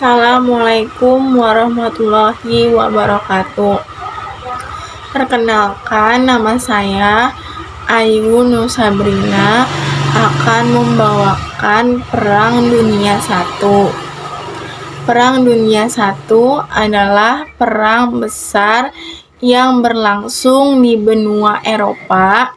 Assalamualaikum warahmatullahi wabarakatuh. Perkenalkan, nama saya Ayu Nur Sabrina akan membawakan Perang Dunia I. Perang Dunia I adalah perang besar yang berlangsung di benua Eropa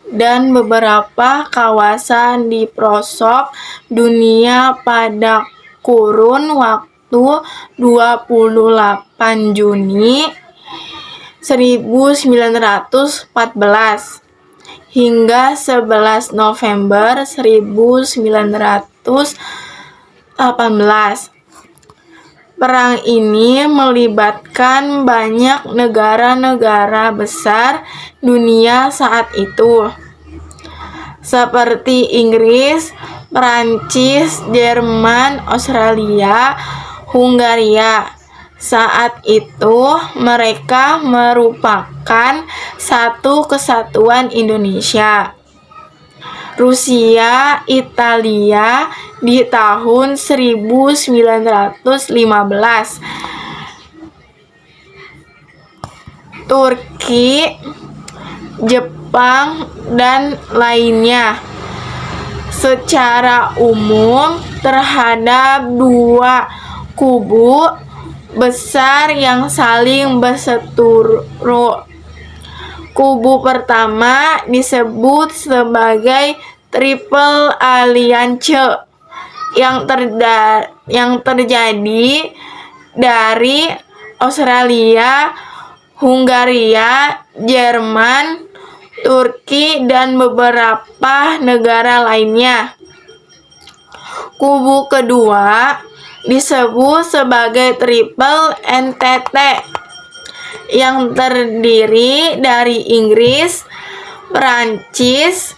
dan beberapa kawasan di pelosok dunia pada kurun waktu 28 Juni 1914 hingga 11 November 1918. Perang ini melibatkan banyak negara-negara besar dunia saat itu, seperti Inggris, Perancis, Jerman, Australia, Hungaria. Saat itu mereka merupakan satu kesatuan Indonesia. Rusia, Italia di tahun 1915. Turki, Jepang, dan lainnya. Secara umum terhadap dua kubu besar yang saling berseteru. Kubu pertama disebut sebagai Triple Alliance yang terjadi dari Australia, Hungaria, Jerman, Turki, dan beberapa negara lainnya. Kubu kedua disebut sebagai Triple Entente yang terdiri dari Inggris, Perancis,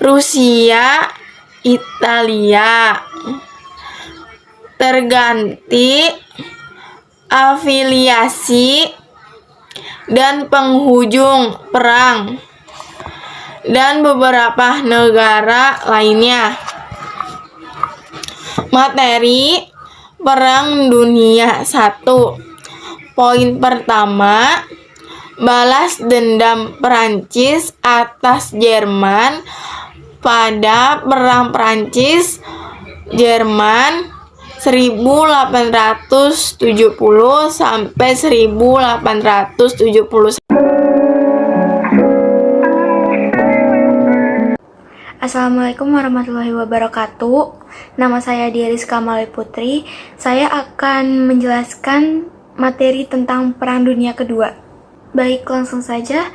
Rusia, Italia. Terganti afiliasi dan penghujung perang dan beberapa negara lainnya. Materi Perang Dunia I. Poin pertama, balas dendam Perancis atas Jerman pada Perang Perancis-Jerman 1870 sampai 1871. Assalamualaikum warahmatullahi wabarakatuh. Nama saya Diariska Malai Putri. Saya akan menjelaskan materi tentang Perang Dunia Kedua. Baik, langsung saja.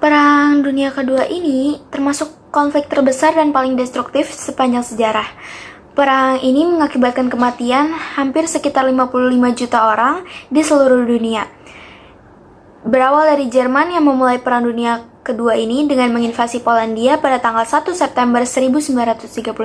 Perang Dunia Kedua ini termasuk konflik terbesar dan paling destruktif sepanjang sejarah. Perang ini mengakibatkan kematian hampir sekitar 55 juta orang di seluruh dunia. Berawal dari Jerman yang memulai Perang Dunia Kedua ini dengan menginvasi Polandia pada tanggal 1 September 1939,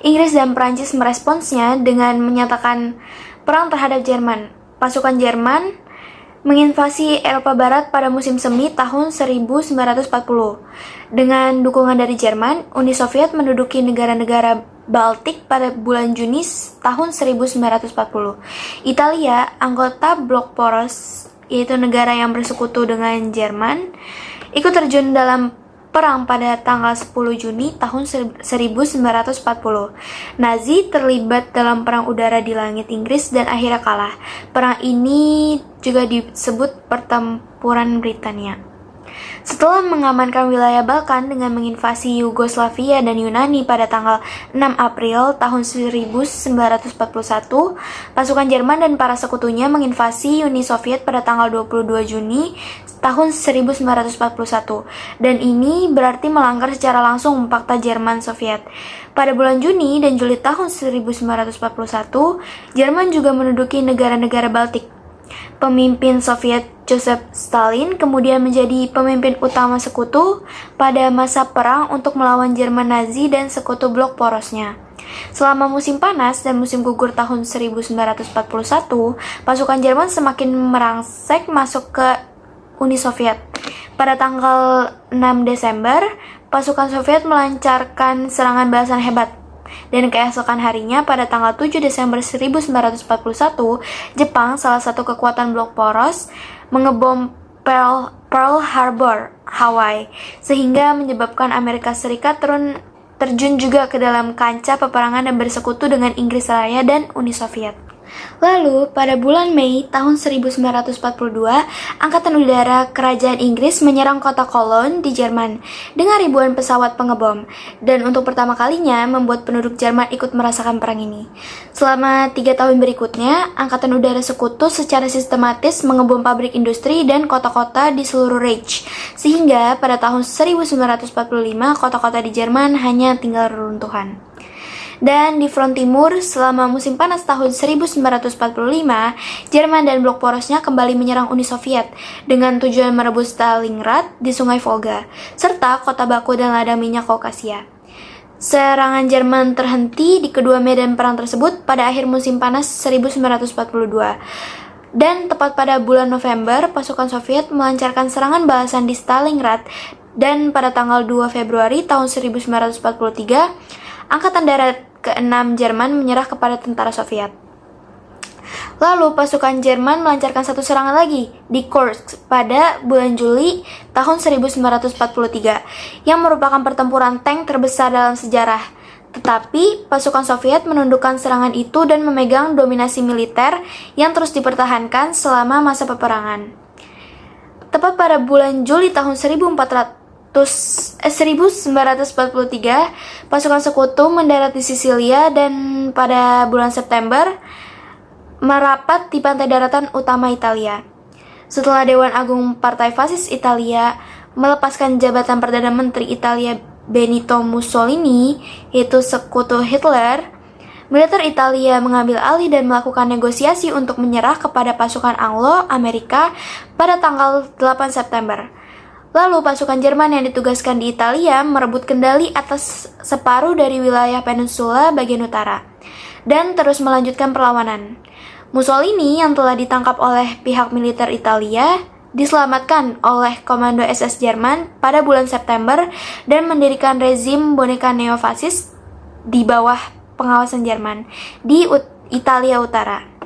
Inggris dan Perancis meresponsnya dengan menyatakan perang terhadap Jerman. Pasukan Jerman menginvasi Eropa Barat pada musim semi tahun 1940. Dengan dukungan dari Jerman, Uni Soviet menduduki negara-negara Baltik pada bulan Juni tahun 1940. Italia, anggota blok poros, yaitu negara yang bersekutu dengan Jerman, ikut terjun dalam perang pada tanggal 10 Juni tahun 1940. Nazi terlibat dalam perang udara di langit Inggris dan akhirnya kalah. Perang ini juga disebut Pertempuran Britania. Setelah mengamankan wilayah Balkan dengan menginvasi Yugoslavia dan Yunani pada tanggal 6 April tahun 1941, pasukan Jerman dan para sekutunya menginvasi Uni Soviet pada tanggal 22 Juni tahun 1941, dan ini berarti melanggar secara langsung Fakta Jerman-Soviet. Pada bulan Juni dan Juli tahun 1941, Jerman juga menduduki negara-negara Baltik. Pemimpin Soviet Joseph Stalin kemudian menjadi pemimpin utama sekutu pada masa perang untuk melawan Jerman Nazi dan sekutu blok porosnya. Selama musim panas dan musim gugur tahun 1941, pasukan Jerman semakin merangsek masuk ke Uni Soviet. Pada tanggal 6 Desember, pasukan Soviet melancarkan serangan balasan hebat. Dan keesokan harinya pada tanggal 7 Desember 1941, Jepang, salah satu kekuatan blok poros, mengebom Pearl Harbor, Hawaii, sehingga menyebabkan Amerika Serikat terjun juga ke dalam kancah peperangan dan bersekutu dengan Inggris Raya dan Uni Soviet. Lalu, pada bulan Mei tahun 1942, Angkatan Udara Kerajaan Inggris menyerang kota Cologne di Jerman dengan ribuan pesawat pengebom, dan untuk pertama kalinya membuat penduduk Jerman ikut merasakan perang ini. Selama 3 tahun berikutnya, Angkatan Udara Sekutu secara sistematis mengebom pabrik industri dan kota-kota di seluruh Reich, sehingga pada tahun 1945 kota-kota di Jerman hanya tinggal reruntuhan. Dan di front timur, selama musim panas tahun 1945, Jerman dan blok porosnya kembali menyerang Uni Soviet dengan tujuan merebut Stalingrad di Sungai Volga, serta kota baku dan ladang minyak Kaukasia. Serangan Jerman terhenti di kedua medan perang tersebut pada akhir musim panas 1942. Dan tepat pada bulan November, pasukan Soviet melancarkan serangan balasan di Stalingrad, dan pada tanggal 2 Februari tahun 1943, Angkatan Darat ke-6 Jerman menyerah kepada tentara Soviet. Lalu pasukan Jerman melancarkan satu serangan lagi di Kursk pada bulan Juli tahun 1943 yang merupakan pertempuran tank terbesar dalam sejarah. Tetapi pasukan Soviet menundukkan serangan itu dan memegang dominasi militer yang terus dipertahankan selama masa peperangan. Tepat pada bulan Juli tahun 1943, pasukan sekutu mendarat di Sisilia dan pada bulan September merapat di pantai daratan utama Italia. Setelah Dewan Agung Partai Fasis Italia melepaskan jabatan Perdana Menteri Italia Benito Mussolini, yaitu sekutu Hitler, militer Italia mengambil alih dan melakukan negosiasi untuk menyerah kepada pasukan Anglo-Amerika pada tanggal 8 September. Lalu pasukan Jerman yang ditugaskan di Italia merebut kendali atas separuh dari wilayah peninsula bagian utara dan terus melanjutkan perlawanan. Mussolini yang telah ditangkap oleh pihak militer Italia diselamatkan oleh komando SS Jerman pada bulan September dan mendirikan rezim boneka neofasis di bawah pengawasan Jerman di Italia Utara.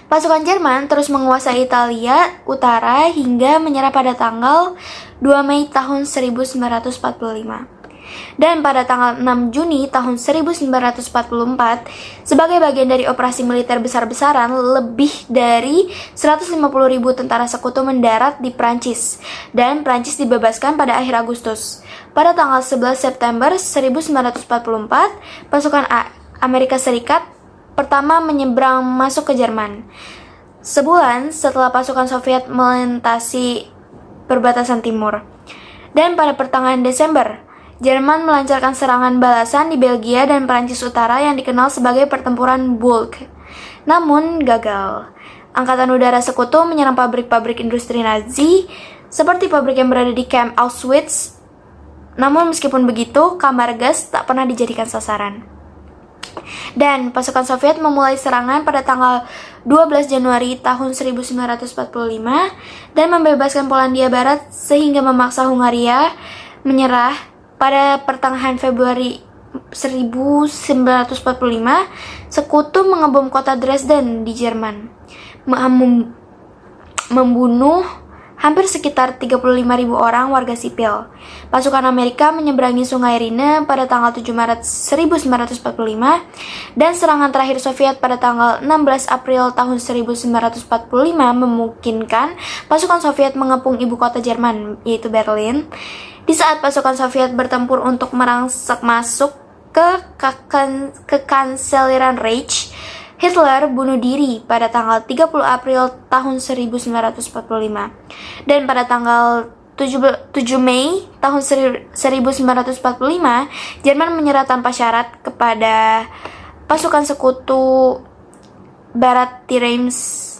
Pasukan Jerman terus menguasai Italia Utara hingga menyerah pada tanggal 2 Mei tahun 1945. Dan pada tanggal 6 Juni tahun 1944, sebagai bagian dari operasi militer besar-besaran, lebih dari 150.000 tentara sekutu mendarat di Prancis, dan Prancis dibebaskan pada akhir Agustus. Pada tanggal 11 September 1944, pasukan Amerika Serikat pertama menyeberang masuk ke Jerman. Sebulan setelah pasukan Soviet melintasi perbatasan timur. Dan pada pertengahan Desember, Jerman melancarkan serangan balasan di Belgia dan Prancis Utara yang dikenal sebagai pertempuran Bulk. Namun gagal. Angkatan Udara Sekutu menyerang pabrik-pabrik industri Nazi, seperti pabrik yang berada di Camp Auschwitz. Namun meskipun begitu, kamar gas tak pernah dijadikan sasaran. Dan pasukan Soviet memulai serangan pada tanggal 12 Januari tahun 1945 dan membebaskan Polandia Barat sehingga memaksa Hungaria menyerah pada pertengahan Februari 1945. Sekutu mengebom kota Dresden di Jerman, membunuh hampir sekitar 35.000 orang warga sipil. Pasukan Amerika menyeberangi Sungai Rhine pada tanggal 7 Maret 1945 dan serangan terakhir Soviet pada tanggal 16 April tahun 1945 memungkinkan pasukan Soviet mengepung ibu kota Jerman, yaitu Berlin. Di saat pasukan Soviet bertempur untuk merangsek masuk ke kanseliran Reich, Hitler bunuh diri pada tanggal 30 April tahun 1945. Dan pada tanggal 7 Mei tahun 1945, Jerman menyerah tanpa syarat kepada pasukan sekutu Barat di Reims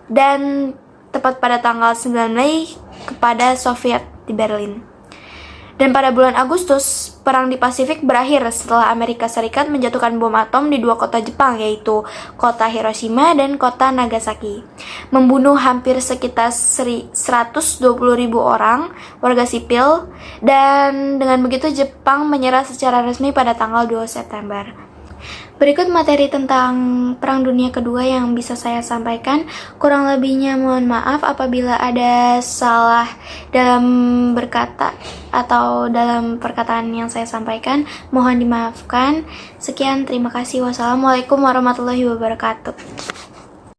dan tepat pada tanggal 9 Mei kepada Soviet di Berlin. Dan pada bulan Agustus, perang di Pasifik berakhir setelah Amerika Serikat menjatuhkan bom atom di dua kota Jepang, yaitu kota Hiroshima dan kota Nagasaki, membunuh hampir sekitar 120.000 orang warga sipil, dan dengan begitu Jepang menyerah secara resmi pada tanggal 2 September. Berikut materi tentang Perang Dunia Kedua yang bisa saya sampaikan. Kurang lebihnya mohon maaf apabila ada salah dalam berkata atau dalam perkataan yang saya sampaikan. Mohon dimaafkan. Sekian, terima kasih. Wassalamualaikum warahmatullahi wabarakatuh.